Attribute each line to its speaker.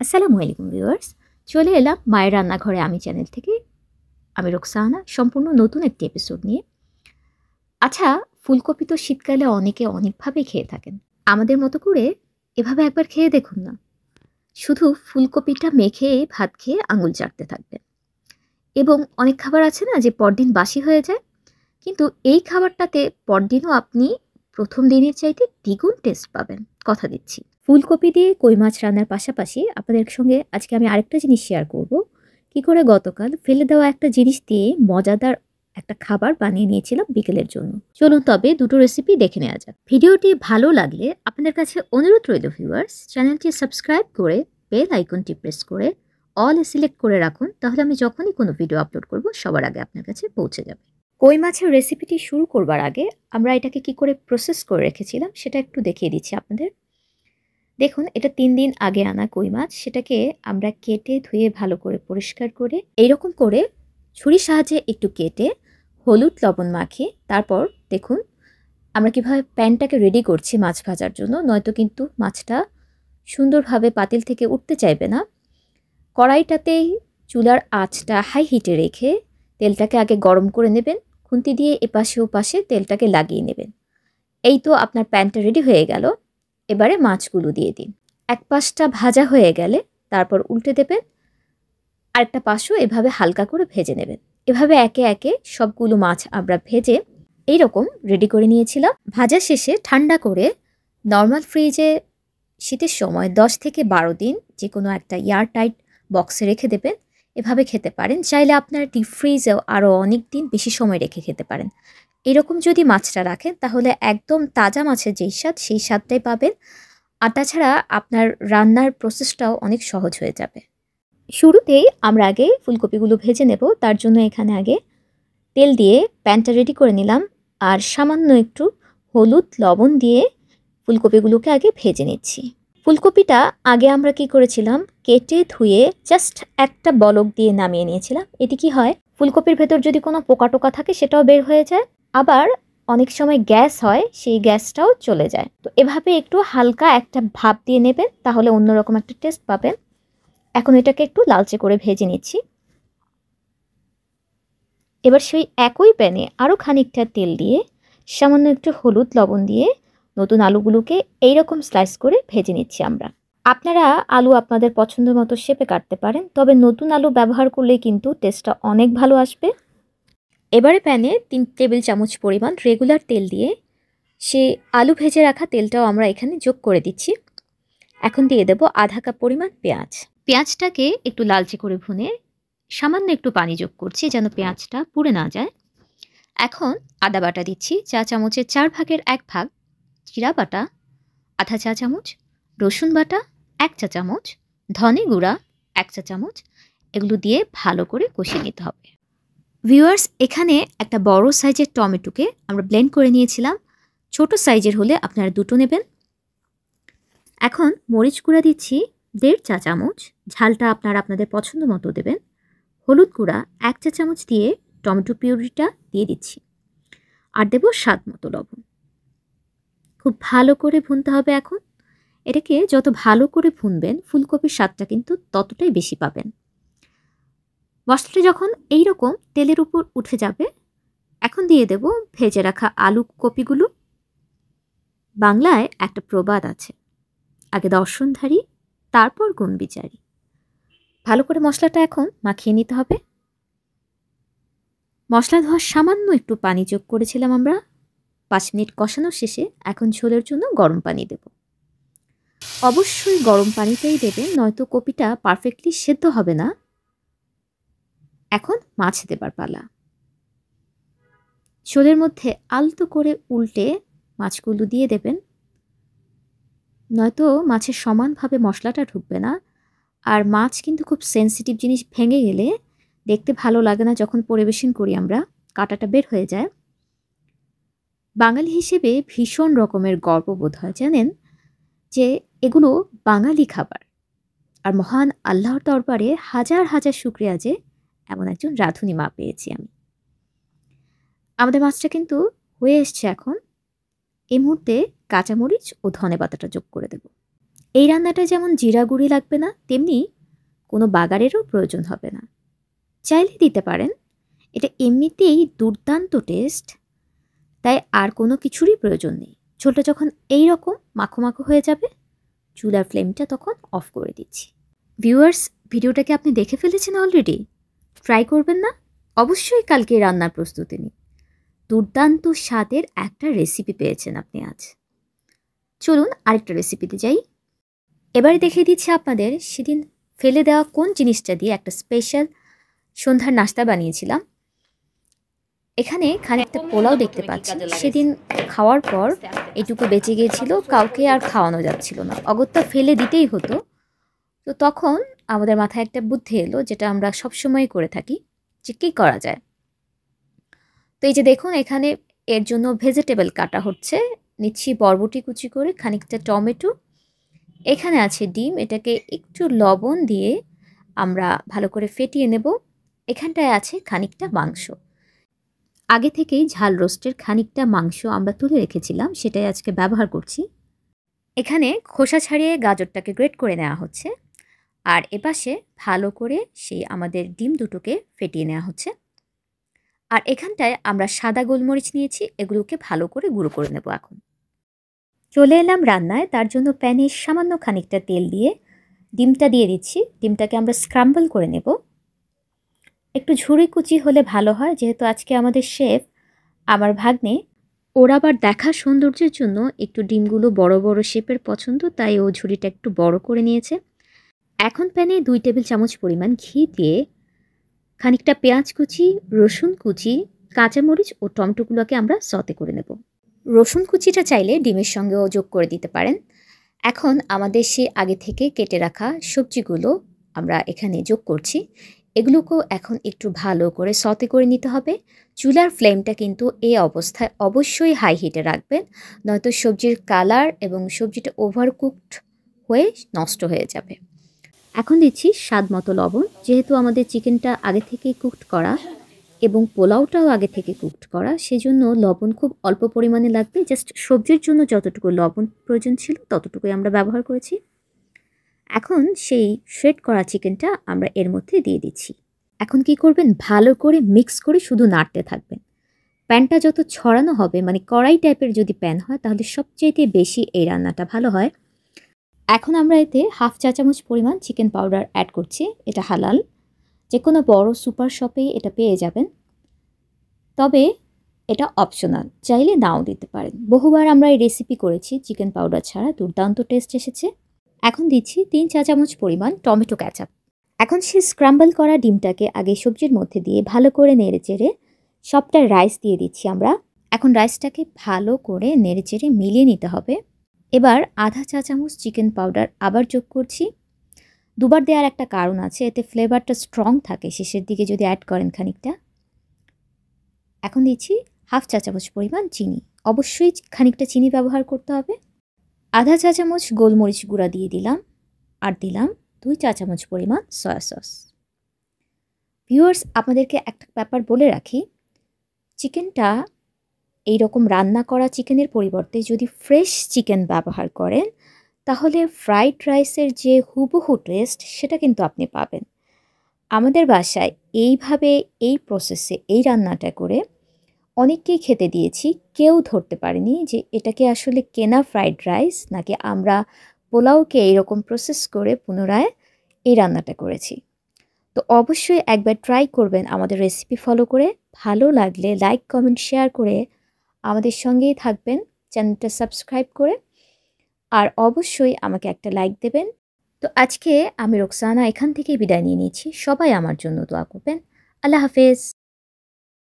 Speaker 1: আসসালামু আলাইকুম ভিউয়ার্স, চলে এলাম মায়ের রান্নাঘরে আমি চ্যানেল থেকে। আমি রোকসানা, সম্পূর্ণ নতুন একটি এপিসোড নিয়ে। আচ্ছা, ফুলকপি তো শীতকালে অনেকে অনেকভাবে খেয়ে থাকেন। আমাদের মতো করে এভাবে একবার খেয়ে দেখুন না। শুধু ফুলকপিটা মেখে ভাত খেয়ে আঙুল চাটতে থাকবেন। এবং অনেক খাবার আছে না যে পরদিন বাসি হয়ে যায়, কিন্তু এই খাবারটাতে পরদিনও আপনি প্রথম দিনের চাইতে দ্বিগুণ টেস্ট পাবেন, কথা দিচ্ছি। ফুলকপি দিয়ে কই মাছ রান্নার পাশাপাশি আপনাদের সঙ্গে আজকে আমি আরেকটা জিনিস শেয়ার করব, কি করে গতকাল ফেলে দেওয়া একটা জিনিস দিয়ে মজাদার একটা খাবার বানিয়ে নিয়েছিলাম বিকেলের জন্য। চলুন তবে দুটো রেসিপি দেখে নেওয়া যাক। ভিডিওটি ভালো লাগলে আপনাদের কাছে অনুরোধ রইল ভিউয়ার্স, চ্যানেলটি সাবস্ক্রাইব করে বেল আইকনটি প্রেস করে অল সিলেক্ট করে রাখুন, তাহলে আমি যখনই কোনো ভিডিও আপলোড করব সবার আগে আপনার কাছে পৌঁছে যাবে। কই মাছের রেসিপিটি শুরু করবার আগে আমরা এটাকে কি করে প্রসেস করে রেখেছিলাম সেটা একটু দেখিয়ে দিচ্ছি আপনাদের। দেখুন, এটা ৩ দিন আগে আনা কই মাছ। সেটাকে আমরা কেটে ধুয়ে ভালো করে পরিষ্কার করে এইরকম করে ছুরির সাহায্যে একটু কেটে হলুদ লবণ মাখিয়ে তারপর দেখুন আমরা কিভাবে প্যানটাকে রেডি করছি মাছ ভাজার জন্য, নয়তো কিন্তু মাছটা সুন্দরভাবে পাতিল থেকে উঠতে চাইবে না। কড়াইটাতেই চুলার আঁচটা হাই হিটে রেখে তেলটাকে আগে গরম করে নেবেন। খুন্তি দিয়ে এপাশে ওপাশে তেলটাকে লাগিয়ে নেবেন। এই তো আপনার প্যানটা রেডি হয়ে গেল। এবারে মাছগুলো দিয়ে দিন। এক পাশটা ভাজা হয়ে গেলে তারপর উল্টে দেবেন, আরেকটা পাশও এভাবে হালকা করে ভেজে নেবেন। এভাবে একে একে সবগুলো মাছ আমরা ভেজে এইরকম রেডি করে নিয়েছিলাম। ভাজা শেষে ঠান্ডা করে নর্মাল ফ্রিজে শীতের সময় 10 থেকে 12 দিন যে কোনো একটা এয়ার টাইট বক্সে রেখে দেবেন। এভাবে খেতে পারেন। চাইলে আপনার ডিপ ফ্রিজেও আরও অনেক দিন বেশি সময় রেখে খেতে পারেন। এরকম যদি মাছটা রাখেন তাহলে একদম তাজা মাছের যেই স্বাদ সেই স্বাদটাই পাবেন। আর তাছাড়া আপনার রান্নার প্রসেসটাও অনেক সহজ হয়ে যাবে। শুরুতেই আমরা আগে ফুলকপিগুলো ভেজে নেব। তার জন্য এখানে আগে তেল দিয়ে প্যানটা রেডি করে নিলাম, আর সামান্য একটু হলুদ লবণ দিয়ে ফুলকপিগুলোকে আগে ভেজে নিচ্ছি। ফুলকপিটা আগে আমরা কি করেছিলাম, কেটে ধুয়ে জাস্ট একটা বলক দিয়ে নামিয়ে নিয়েছিলাম। এতে কি হয়, ফুলকপির ভেতর যদি কোনো পোকা টোকা থাকে সেটাও বের হয়ে যায়, আবার অনেক সময় গ্যাস হয় সেই গ্যাসটাও চলে যায়। তো এভাবে একটু হালকা একটা ভাপ দিয়ে নেবেন, তাহলে অন্যরকম একটা টেস্ট পাবেন। এখন এটাকে একটু লালচে করে ভেজে নিচ্ছি। এবার সেই একই প্যানে আরও খানিকটা তেল দিয়ে সামান্য একটু হলুদ লবণ দিয়ে নতুন আলুগুলোকে এইরকম স্লাইস করে ভেজে নিচ্ছি আমরা। আপনারা আলু আপনাদের পছন্দ মতো শেপে কাটতে পারেন, তবে নতুন আলু ব্যবহার করলে কিন্তু টেস্টটা অনেক ভালো আসবে। এবারে প্যানে 3 টেবিল চামচ পরিমাণ রেগুলার তেল দিয়ে সে আলু ভেজে রাখা তেলটাও আমরা এখানে যোগ করে দিচ্ছি। এখন দিয়ে দেব আধা কাপ পরিমাণ পেঁয়াজ। পেঁয়াজটাকে একটু লালচে করে ভুনে সামান্য একটু পানি যোগ করছি যেন পেঁয়াজটা পুড়ে না যায়। এখন আদা বাটা দিচ্ছি চা চামচের 4 ভাগের 1 ভাগ, জিরা বাটা আধা চা চামচ, রসুন বাটা 1 চা চামচ, ধনে গুঁড়া 1 চা চামচ। এগুলো দিয়ে ভালো করে কষিয়ে নিতে হবে। ভিউয়ার্স, এখানে একটা বড় সাইজের টমেটোকে আমরা ব্লেন্ড করে নিয়েছিলাম। ছোট সাইজের হলে আপনারা দুটো নেবেন। এখন মরিচ গুঁড়া দিচ্ছি 1.5 চা চামচ, ঝালটা আপনারা আপনাদের পছন্দ মতো দেবেন। হলুদ গুঁড়া 1 চা চামচ দিয়ে টমেটো পিউরিটা দিয়ে দিচ্ছি, আর দেব স্বাদ মতো লবণ। খুব ভালো করে ভুনতে হবে। এখন এটাকে যত ভালো করে ভুনবেন ফুলকপির স্বাদটা কিন্তু ততটাই বেশি পাবেন। মশলাটা যখন এইরকম তেলের উপর উঠে যাবে, এখন দিয়ে দেব ভেজে রাখা আলু কপিগুলো। বাংলায় একটা প্রবাদ আছে, আগে দর্শনধারী তারপর গুণ বিচারী। ভালো করে মশলাটা এখন মাখিয়ে নিতে হবে। মশলা ধোয়ার সামান্য একটু পানি যোগ করেছিলাম আমরা 5 মিনিট কষানোর শেষে। এখন ঝোলের জন্য গরম পানি দেব। অবশ্যই গরম পানিটাই দেবেন, নয়তো কপিটা পারফেক্টলি সেদ্ধ হবে না। এখন মাছ দেবার পালা। ঝোলের মধ্যে আলতো করে উল্টে মাছগুলো দিয়ে দেবেন, নয়তো মাছের সমানভাবে মশলাটা ঢুকবে না। আর মাছ কিন্তু খুব সেন্সিটিভ জিনিস, ভেঙে গেলে দেখতে ভালো লাগে না। যখন পরিবেশন করি আমরা কাঁটাটা বের হয়ে যায়। বাঙালি হিসেবে ভীষণ রকমের গর্ববোধ হয় জানেন, যে এগুলো বাঙালি খাবার। আর মহান আল্লাহর দরবারে হাজার হাজার শুকরিয়া যে এমন একজন রাঁধুনি মা পেয়েছি আমি। আমাদের মাছটা কিন্তু হয়ে এসছে। এখন এই মুহূর্তে কাঁচামরিচ ও ধনেপাতাটা যোগ করে দেব। এই রান্নাটা যেমন জিরা গুঁড়ি লাগবে না, তেমনি কোনো বাগারেরও প্রয়োজন হবে না। চাইলে দিতে পারেন, এটা এমনিতেই দুর্দান্ত টেস্ট, তাই আর কোনো কিছুরই প্রয়োজন নেই। ঝোলটা যখন এই রকম মাখো মাখো হয়ে যাবে, চুলার ফ্লেমটা তখন অফ করে দিচ্ছি। ভিউয়ার্স, ভিডিওটাকে আপনি দেখে ফেলেছেন অলরেডি? ট্রাই করবেন না? অবশ্যই কালকে রান্নার প্রস্তুতি নিন। দুর্দান্ত স্বাদের একটা রেসিপি পেয়েছেন আপনি আজ। চলুন আরেকটা রেসিপিতে যাই। এবারে দেখিয়ে দিচ্ছি আপনাদের সেদিন ফেলে দেওয়া কোন জিনিসটা দিয়ে একটা স্পেশাল সন্ধ্যার নাস্তা বানিয়েছিলাম। এখানে খানিকটা পোলাও দেখতে পাচ্ছি। সেদিন খাওয়ার পর এটুকু বেঁচে গিয়েছিল, কাউকে আর খাওয়ানো যাচ্ছিল না, অগত্যা ফেলে দিতেই হতো। তো তখন আমাদের মাথায় একটা বুদ্ধি এলো, যেটা আমরা সবসময় করে থাকি, যে কী করা যায়। তো এই যে দেখুন, এখানে এর জন্য ভেজিটেবল কাটা হচ্ছে। নিচ্ছি বরবটি কুচি করে, খানিকটা টমেটো, এখানে আছে ডিম, এটাকে একটু লবণ দিয়ে আমরা ভালো করে ফেটিয়ে নেব। এখানটায় আছে খানিকটা মাংস, আগে থেকেই ঝাল রোস্টের খানিকটা মাংস আমরা তুলে রেখেছিলাম, সেটাই আজকে ব্যবহার করছি। এখানে খোসা ছাড়িয়ে গাজরটাকে গ্রেট করে নেওয়া হচ্ছে, আর এপাশে ভালো করে সেই আমাদের ডিম দুটোকে ফেটিয়ে নেওয়া হচ্ছে। আর এখানটায় আমরা সাদা গোলমরিচ নিয়েছি, এগুলোকে ভালো করে গুঁড়ো করে নেব। এখন চলে এলাম রান্নায়। তার জন্য প্যানে সামান্য খানিকটা তেল দিয়ে ডিমটা দিয়ে দিচ্ছি। ডিমটাকে আমরা স্ক্রাম্বল করে নেব। একটু ঝুরি কুচি হলে ভালো হয়, যেহেতু আজকে আমাদের শেফ আমার ভাগ্নে, ওর আবার দেখা সৌন্দর্যের জন্য একটু ডিমগুলো বড় বড় শেপের পছন্দ, তাই ও ঝুড়িটা একটু বড় করে নিয়েছে। এখন প্যানে 2 টেবিল চামচ পরিমাণ ঘি দিয়ে খানিকটা পেঁয়াজ কুচি, রসুন কুচি, কাঁচামরিচ ও টমেটোগুলোকে আমরা সতে করে নেব। রসুন কুচিটা চাইলে ডিমের সঙ্গেও যোগ করে দিতে পারেন। এখন আমাদের সে আগে থেকে কেটে রাখা সবজিগুলো আমরা এখানে যোগ করছি। এগুলোকেও এখন একটু ভালো করে সতে করে নিতে হবে। চুলার ফ্লেমটা কিন্তু এই অবস্থায় অবশ্যই হাই হিটে রাখবেন, নয়তো সবজির কালার এবং সবজিটা ওভারকুকড হয়ে নষ্ট হয়ে যাবে। এখন দিচ্ছি স্বাদ মতো লবণ। যেহেতু আমাদের চিকেনটা আগে থেকেই কুকড করা এবং পোলাওটাও আগে থেকে কুকড করা, সেজন্য লবণ খুব অল্প পরিমাণে লাগবে। জাস্ট সবজির জন্য যতটুকু লবণ প্রয়োজন ছিল ততটুকুই আমরা ব্যবহার করেছি। এখন সেই শ্রেড করা চিকেনটা আমরা এর মধ্যে দিয়ে দিচ্ছি। এখন কি করবেন, ভালো করে মিক্স করে শুধু নাড়তে থাকবেন। প্যানটা যত ছড়ানো হবে, মানে কড়াই টাইপের যদি প্যান হয়, তাহলে সবচেয়ে বেশি এই রান্নাটা ভালো হয়। এখন আমরা এতে 1/2 চা চামচ পরিমাণ চিকেন পাউডার অ্যাড করছি। এটা হালাল, যে কোনো বড় সুপার শপেই এটা পেয়ে যাবেন, তবে এটা অপশনাল, চাইলে নাও দিতে পারেন। বহুবার আমরা এই রেসিপি করেছি চিকেন পাউডার ছাড়া, দুর্দান্ত টেস্ট এসেছে। এখন দিচ্ছি 3 চা চামচ পরিমাণ টমেটো ক্যাচাপ। এখন সেই স্ক্রাম্বল করা ডিমটাকে আগে সবজির মধ্যে দিয়ে ভালো করে নেড়ে চেড়ে সবটা রাইস দিয়ে দিচ্ছি আমরা। এখন রাইসটাকে ভালো করে নেড়ে চেড়ে মিলিয়ে নিতে হবে। এবার 1/2 চা চামচ চিকেন পাউডার আবার যোগ করছি। দুবার দেওয়ার একটা কারণ আছে, এতে ফ্লেভারটা স্ট্রং থাকে, শেষের দিকে যদি অ্যাড করেন খানিকটা। এখন দিচ্ছি 1/2 চা চামচ পরিমাণ চিনি, অবশ্যই খানিকটা চিনি ব্যবহার করতে হবে। 1/2 চা চামচ গোলমরিচ গুঁড়া দিয়ে দিলাম, আর দিলাম 2 চা চামচ পরিমাণ সয়া সস। ভিউয়ার্স, আপনাদেরকে একটা ব্যাপার বলে রাখি, চিকেনটা এই রকম রান্না করা চিকেনের পরিবর্তে যদি ফ্রেশ চিকেন ব্যবহার করেন, তাহলে ফ্রাইড রাইসের যে হুবহু টেস্ট সেটা কিন্তু আপনি পাবেন। আমাদের বাসায় এইভাবে এই প্রসেসে এই রান্নাটা করে অনেককেই খেতে দিয়েছি, কেউ ধরতে পারেনি যে এটাকে আসলে কেনা ফ্রাইড রাইস নাকি আমরা পোলাওকে এইরকম প্রসেস করে পুনরায় এই রান্নাটা করেছি। তো অবশ্যই একবার ট্রাই করবেন আমাদের রেসিপি ফলো করে। ভালো লাগলে লাইক, কমেন্ট, শেয়ার করে আমাদের সঙ্গেই থাকবেন, চ্যানেলটা সাবস্ক্রাইব করে, আর অবশ্যই আমাকে একটা লাইক দেবেন। তো আজকে আমি রোকসানা এখান থেকেই বিদায় নিয়ে নিচ্ছি। সবাই আমার জন্য দোয়া করবেন। আল্লাহ হাফেজ।